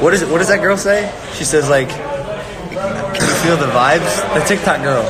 What does that girl say? She says like, "Can you feel the vibes?" The TikTok girl.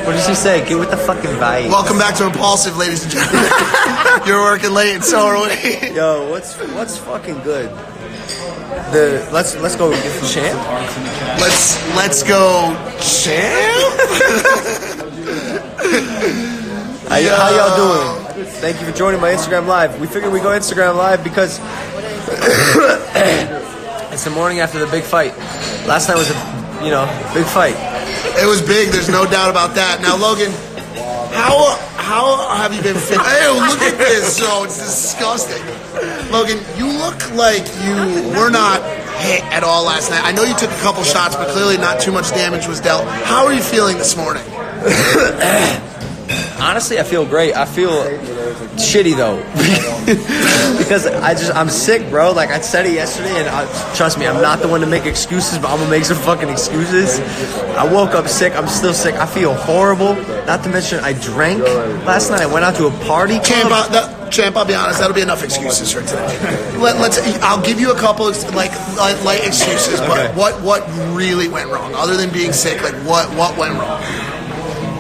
What does she say? Get with the fucking vibes. Welcome back to Impulsive, ladies and gentlemen. You're working late, and so are we. Yo, what's fucking good? Let's go get the champ. Let's go champ. How y'all doing? Thank you for joining my Instagram Live. We figured we'd go Instagram Live because it's the morning after the big fight. Last night was a big fight. It was big. There's no doubt about that. Now, Logan, how have you been fit? Ew, look at this. So it's disgusting. Logan, you look like you were not hit at all last night. I know you took a couple shots, but clearly not too much damage was dealt. How are you feeling this morning? Honestly, I feel great. I feel shitty though because I'm sick, bro. Like I said it yesterday, and trust me, I'm not the one to make excuses, but I'm gonna make some fucking excuses. I woke up sick. I'm still sick. I feel horrible. Not to mention, I drank last night. I went out to a party. Champ, I'll be honest. That'll be enough excuses for today. I'll give you a couple of light excuses, but okay. What really went wrong other than being sick? Like what went wrong?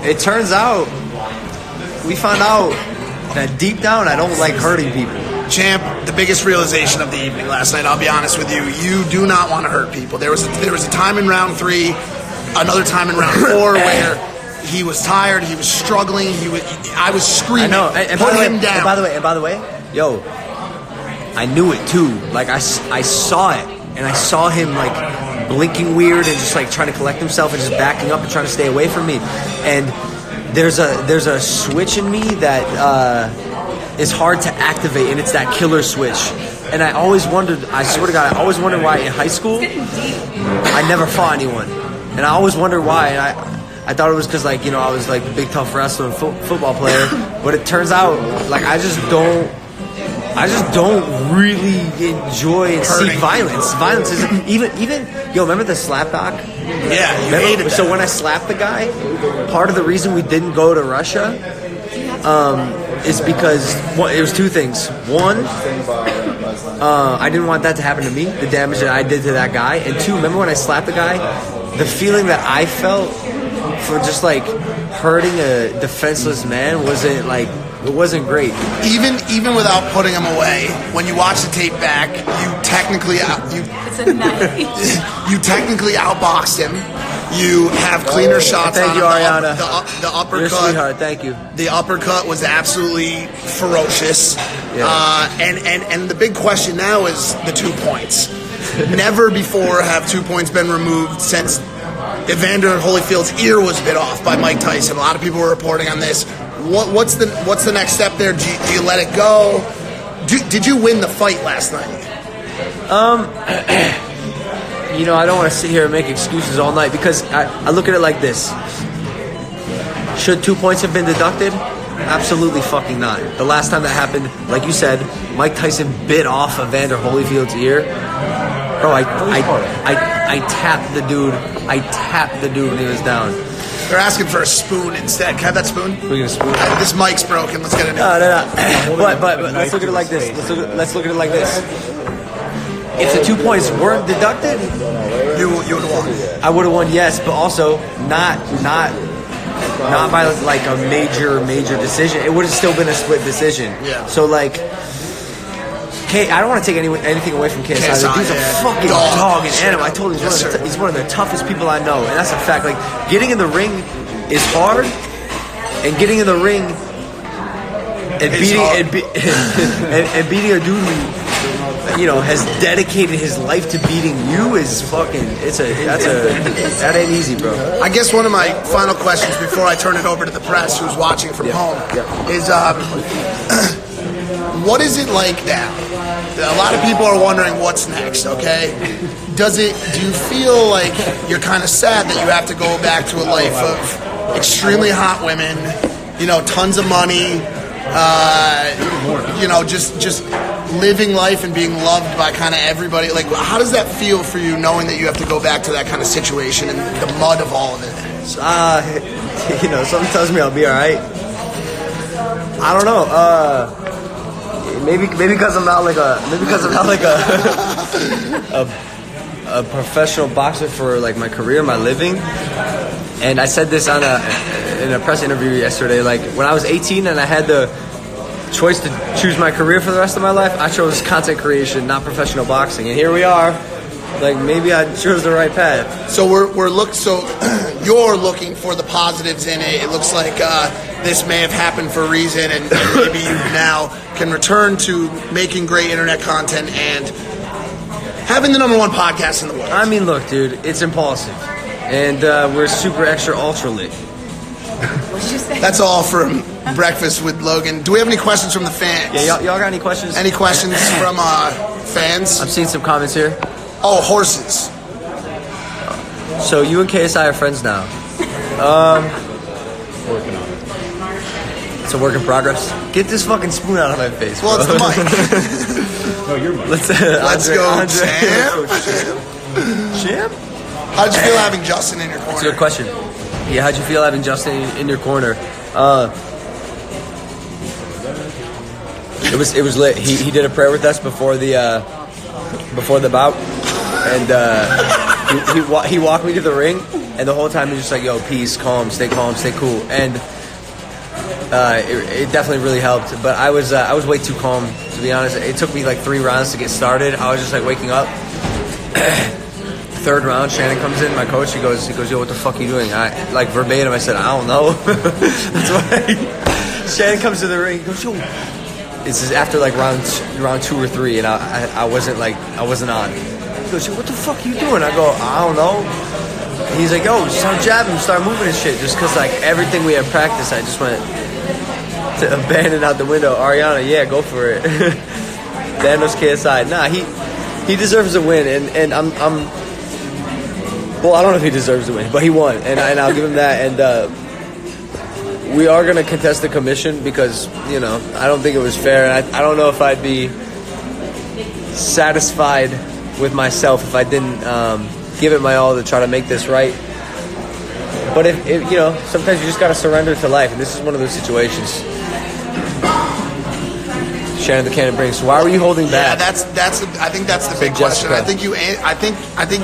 It turns out. We found out that deep down, I don't like hurting people. Champ, the biggest realization of the evening last night, I'll be honest with you, you do not want to hurt people. There was a time in round 3, another time in round 4 where he was tired, he was struggling, I was screaming, I know. And put him down. And by the way, yo, I knew it too. Like I saw it, and I saw him like blinking weird and just like trying to collect himself and just backing up and trying to stay away from me. And there's a switch in me that is hard to activate, and it's that killer switch. And I always wondered, I swear to God, I always wondered why in high school I never fought anyone. And I always wondered why. And I thought it was because I was like a big tough wrestler and football player. But it turns out like I just don't really enjoy and see violence. Violence is even remember the slap doc? Yeah, you hated that. So when I slapped the guy, part of the reason we didn't go to Russia is because it was two things. One, I didn't want that to happen to me, the damage that I did to that guy. And two, remember when I slapped the guy, the feeling that I felt for just like hurting a defenseless man wasn't great. Even without putting him away, when you watch the tape back, you technically outboxed him. You have cleaner shots on him. Thank you, Ariana. The uppercut. You're a sweetheart. Thank you. The uppercut was absolutely ferocious. Yeah. And the big question now is the 2 points. Never before have 2 points been removed since Evander Holyfield's ear was bit off by Mike Tyson. A lot of people were reporting on this. What's the next step there? Do you let it go? Did you win the fight last night? I don't want to sit here and make excuses all night because I look at it like this. Should 2 points have been deducted? Absolutely fucking not. The last time that happened, like you said, Mike Tyson bit off Evander Holyfield's ear. Bro, I tapped the dude. I tapped the dude when he was down. They're asking for a spoon instead. Can I have that spoon? We're gonna spoon. This mic's broken. Let's get it. No. But let's look at it like this. Let's look at it like this. If the 2 points weren't deducted, you would have won. I would have won, yes, but also not by like a major decision. It would have still been a split decision. Yeah. So like, I don't want to take anything away from KSI. The dude's a fucking dog and animal. I told him he's one of the toughest people I know, and that's a fact. Like getting in the ring is hard, and getting in the ring and beating a dude who has dedicated his life to beating you is fucking. That ain't easy, bro. I guess one of my final questions before I turn it over to the press who's watching from home is what is it like now? A lot of people are wondering what's next, okay? Do you feel like you're kind of sad that you have to go back to a life of extremely hot women, tons of money, just living life and being loved by kind of everybody? Like, how does that feel for you knowing that you have to go back to that kind of situation and the mud of all of it? Something tells me I'll be all right. I don't know. maybe because I'm not like a professional boxer for like my career, my living. And I said this in a press interview yesterday. Like when I was 18 and I had the choice to choose my career for the rest of my life, I chose content creation, not professional boxing. And here we are. Like maybe I chose the right path. So you're looking for the positives in it. It looks like this may have happened for a reason, and maybe you now can return to making great internet content and having the #1 podcast in the world. I mean, look, dude, it's impulsive, and we're super extra ultra lit. What did you say? That's all from Breakfast with Logan. Do we have any questions from the fans? Yeah, y'all got any questions? Any questions from fans? I'm seeing some comments here. Oh, horses. So you and KSI are friends now. Working on it. It's a work in progress. Get this fucking spoon out of my face. Well, bro. it's the mic. No, you're mine. Let's Andre, go, Andre. champ. Champ? How'd you feel having Justin in your corner? That's a good question. Yeah, how'd you feel having Justin in your corner? It was lit. He did a prayer with us before the bout, and he walked me to the ring, and the whole time he was just like, "Yo, peace, calm, stay cool," and it definitely really helped. But I was way too calm, to be honest. It took me like 3 rounds to get started. I was just like waking up. Third round, Shannon comes in, my coach. He goes, "Yo, what the fuck are you doing?" I like verbatim. I said, "I don't know." That's why Shannon comes to the ring. He goes, "Yo." This is after like round 2 or 3, and I wasn't on. He goes, "What the fuck are you doing?" I go, "I don't know." He's like, "Yo, start jabbing, start moving and shit." Just cause like everything we had practiced, I just went to abandon out the window. Ariana, yeah, go for it. Thanos KSI, nah, he deserves a win, and I'm well, I don't know if he deserves to win, but he won, and I'll give him that. And we are going to contest the commission because, you know, I don't think it was fair, and I don't know if I'd be satisfied with myself if I didn't give it my all to try to make this right. But if you know, sometimes you just got to surrender to life, and this is one of those situations. Shannon the Cannon brings. Why were you holding back? Yeah, that's. I think that's the big question. Jessica. I think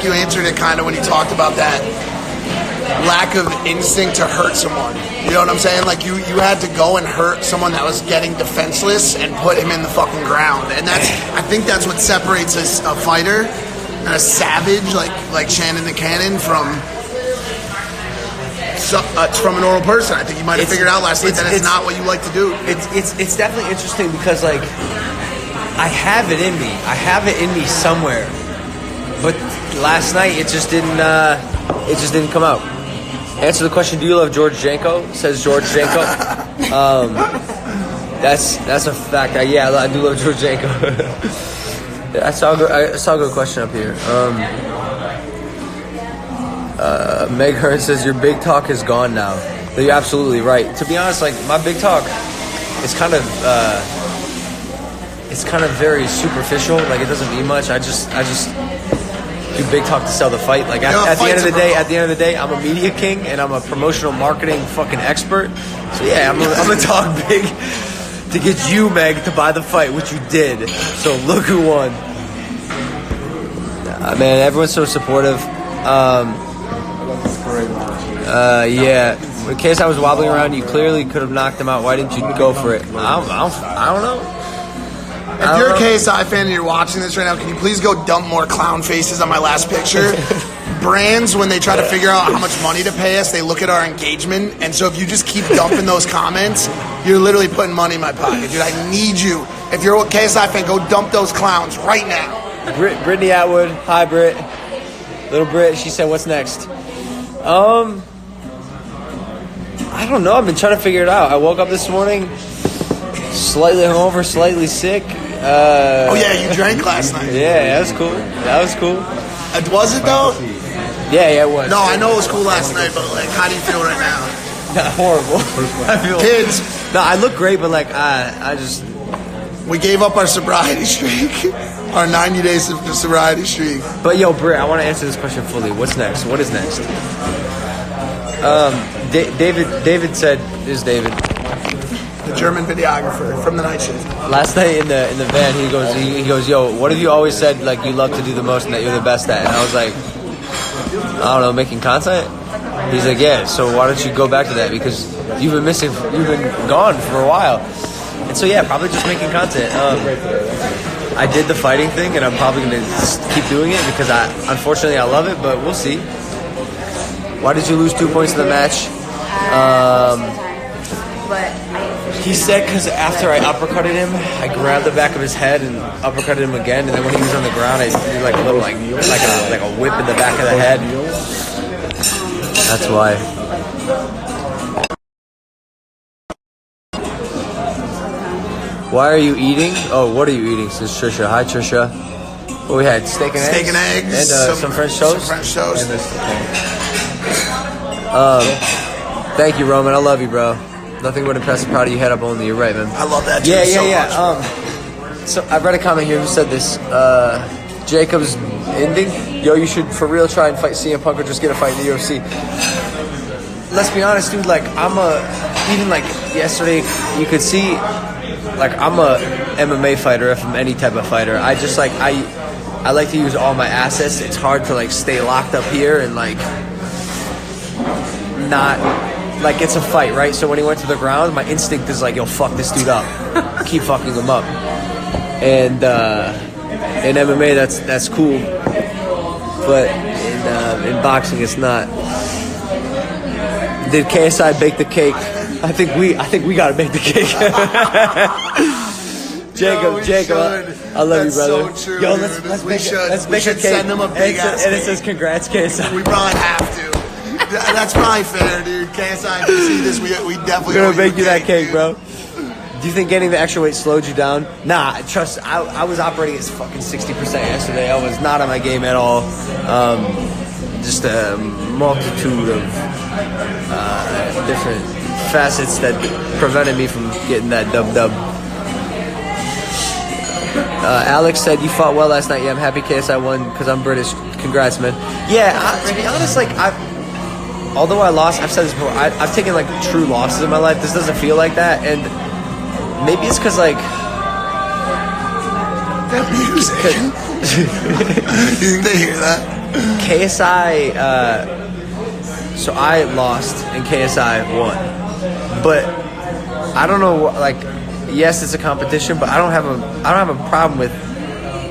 you answered it kind of when you talked about that lack of instinct to hurt someone. You know what I'm saying? Like you had to go and hurt someone that was getting defenseless and put him in the fucking ground. And I think that's what separates a fighter and a savage like Shannon the Cannon from a normal person. I think you might have figured out last night that it's not what you like to do. It's definitely interesting because like I have it in me. I have it in me somewhere. But last night it just didn't come out. Answer the question, do you love George Janko? Says George Janko. That's a fact. Yeah, I do love George Janko. I saw a good question up here. Meg Hearn says your big talk is gone now. You're absolutely right. To be honest, like my big talk is kind of very superficial. Like it doesn't mean much. I just do big talk to sell the fight. Like at the end of the day, I'm a media king and I'm a promotional marketing fucking expert. So yeah, I'm gonna talk big to get you, Meg, to buy the fight, which you did. So look who won. Man, everyone's so supportive. Yeah. In case I was wobbling around, you clearly could have knocked him out. Why didn't you go for it? I don't know. If you're a KSI fan and you're watching this right now, can you please go dump more clown faces on my last picture? Brands, when they try to figure out how much money to pay us, they look at our engagement. And so if you just keep dumping those comments, you're literally putting money in my pocket. Dude, I need you. If you're a KSI fan, go dump those clowns right now. Brittany Atwood. Hi, Britt. Little Britt, she said, what's next? I don't know. I've been trying to figure it out. I woke up this morning slightly hungover, slightly sick. Oh, yeah, you drank last night. Yeah, that was cool. Was it, though? Yeah, it was. No, I know it was cool last night, but, like, how do you feel right now? Horrible. I feel Kids. No, I look great, but, like, I just... We gave up our sobriety streak. Our 90 days of sobriety streak. But, yo, Britt, I want to answer this question fully. What's next? What is next? David said... Is David... German videographer from the night shift. Last night in the van, he goes, yo, what have you always said like you love to do the most and that you're the best at? And I was like, I don't know, making content. He's like, yeah. So why don't you go back to that, because you've been gone for a while. And so yeah, probably just making content. I did the fighting thing, and I'm probably gonna keep doing it because unfortunately I love it, but we'll see. Why did you lose 2 points in the match? He said because after I uppercutted him, I grabbed the back of his head and uppercutted him again, and then when he was on the ground, I did like a little like a whip in the back of the head. That's why. Why are you eating? Oh, what are you eating? Says Trisha. Hi, Trisha. What we had? Steak and eggs. And some French toast. Some French toast. Thank you, Roman. I love you, bro. Nothing would impress and proud of you head up only. You're right, man. I love that too. Yeah. So I read a comment here who said this. Jacob's ending. Yo, you should for real try and fight CM Punk or just get a fight in the UFC. Let's be honest, dude. Like even like yesterday, you could see, like I'm a MMA fighter if I'm any type of fighter. I just like I like to use all my assets. It's hard to like stay locked up here and like not. Like, it's a fight, right? So when he went to the ground, my instinct is like, yo, fuck this dude up. Keep fucking him up. And in MMA, that's cool. But in boxing, it's not. Did KSI bake the cake? I think we got to bake the cake. Jacob, I love you, brother. So true, yo, let's make a cake. Send him a big ass and it says, congrats, KSI. We probably have to. That's probably fair, dude. KSI, if you see this, we definitely gonna make you that cake, bro. Do you think getting the extra weight slowed you down? Nah, trust. I was operating at fucking 60% yesterday. I was not on my game at all. Just a multitude of different facets that prevented me from getting that dub. Alex said you fought well last night. Yeah, I'm happy KSI won because I'm British. Congrats, man. Yeah, to be honest, like although I lost, I've said this before, I've taken like true losses in my life. This doesn't feel like that, and maybe it's because like that music. You think they hear that? KSI. So I lost and KSI won, but I don't know. Like, yes, it's a competition, but I don't have a problem with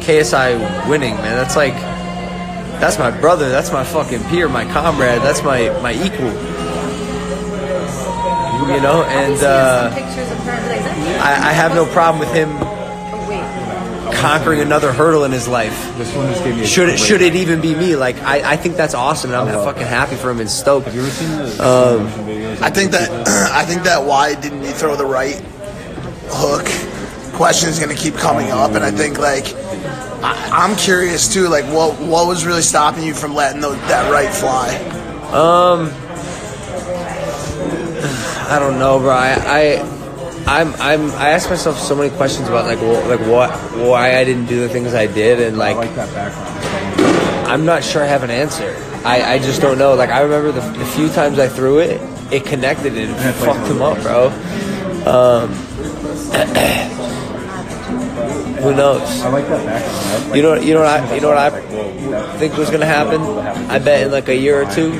KSI winning, man. That's my brother. That's my fucking peer, my comrade. That's my equal. You know, and I have no problem with him conquering another hurdle in his life. This one just gave me. Should it even be me? Like I think that's awesome, and I'm fucking happy for him and stoked. Have you ever seen the videos? I think that why didn't you throw the right hook question is going to keep coming up, and I think like. I'm curious too, like what was really stopping you from letting that right fly? I don't know, bro. I ask myself so many questions about why I didn't do the things I did, and like I like that background. I'm not sure I have an answer. I just don't know. Like I remember the few times I threw it, it connected and it fucked him up, bro. Who knows? I like that background. You know what I think was gonna happen? I bet in like a year or two,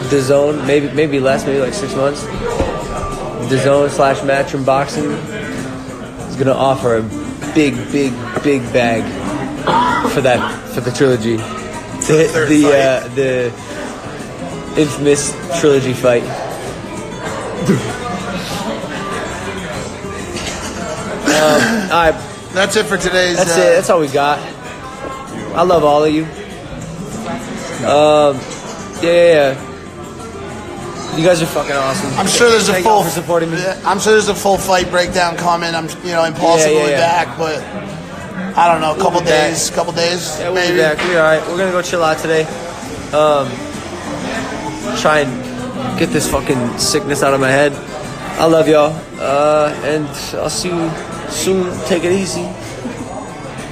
the zone, maybe less, maybe like 6 months. The zone / Matchroom Boxing is gonna offer a big bag for the trilogy, the infamous trilogy fight. All right, that's it for today's. That's it. That's all we got. I love all of you. Yeah. You guys are fucking awesome. I'm sure there's Thank you for supporting me. I'm sure there's a full fight breakdown coming. I'm impulsively back, but I don't know. Couple days. Yeah, we'll maybe. be back. We're all right. We're gonna go chill out today. Try and get this fucking sickness out of my head. I love y'all, and I'll see you soon. Take it easy.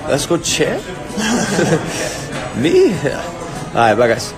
Let's go chat. Me? All right, bye guys.